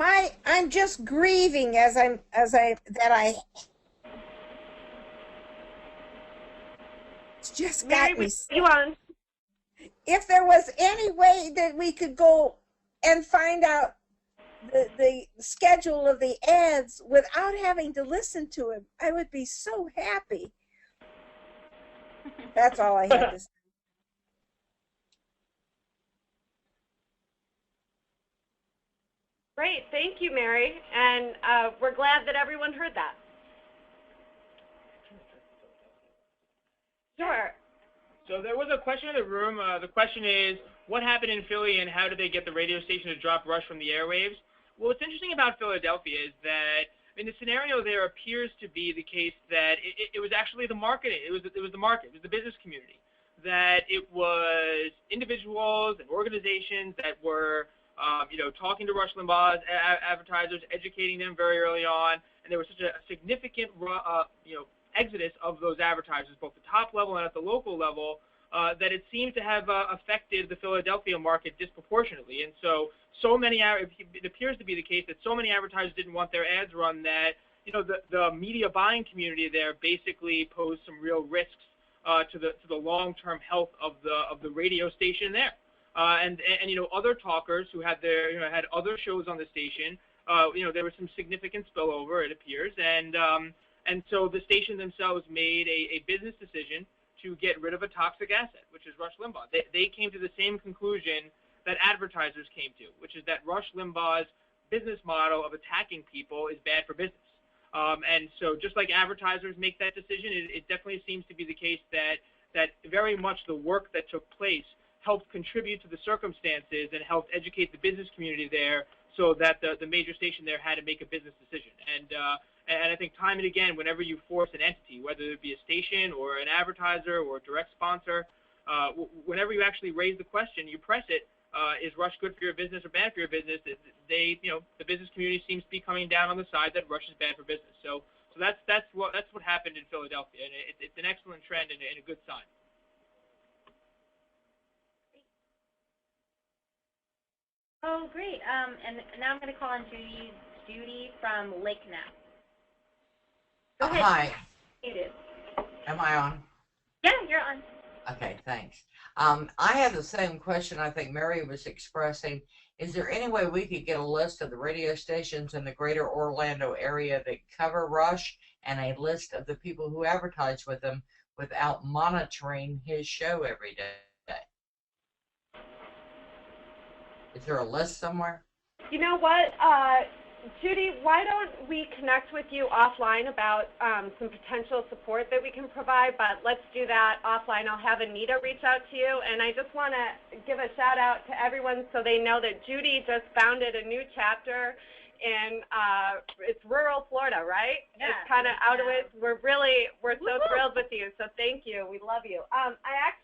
I'm just grieving as it's just Mary, got we me. have you on. If there was any way that we could go and find out the schedule of the ads without having to listen to him, I would be so happy. That's all I had to say. Great, thank you, Mary, and we're glad that everyone heard that. Sure. So there was a question in the room. The question is, what happened in Philly and how did they get the radio station to drop Rush from the airwaves? Well, what's interesting about Philadelphia is that, I mean, the scenario there appears to be the case that it was actually the marketing. It was the market. It was the business community. That it was individuals and organizations that were, talking to Rush Limbaugh's advertisers, educating them very early on, and there was such a significant, exodus of those advertisers, both the top level and at the local level, that it seemed to have affected the Philadelphia market disproportionately. And so many, it appears to be the case that so many advertisers didn't want their ads run that, the media buying community there basically posed some real risks to the long-term health of the radio station there. And other talkers who had had other shows on the station, there was some significant spillover, it appears, and so the station themselves made a business decision to get rid of a toxic asset, which is Rush Limbaugh. They came to the same conclusion that advertisers came to, which is that Rush Limbaugh's business model of attacking people is bad for business. And so just like advertisers make that decision, it definitely seems to be the case that very much the work that took place helped contribute to the circumstances and helped educate the business community there so that the major station there had to make a business decision. And I think time and again, whenever you force an entity, whether it be a station or an advertiser or a direct sponsor, whenever you actually raise the question, you press it, is Rush good for your business or bad for your business? The business community seems to be coming down on the side that Rush is bad for business. So that's what happened in Philadelphia, and it's an excellent trend and a good sign. Oh, great. And now I'm going to call on Judy from Lake Ness. Go ahead. Hi. Muted. Am I on? Yeah, you're on. Okay, thanks. I have the same question I think Mary was expressing. Is there any way we could get a list of the radio stations in the greater Orlando area that cover Rush and a list of the people who advertise with them without monitoring his show every day? Is there a list somewhere? You know what, Judy, why don't we connect with you offline about some potential support that we can provide, but let's do that offline. I'll have Anita reach out to you, and I just want to give a shout out to everyone so they know that Judy just founded a new chapter in it's rural Florida, right? Yeah. It's kind of out of it. We're so thrilled with you, so thank you. We love you. I actually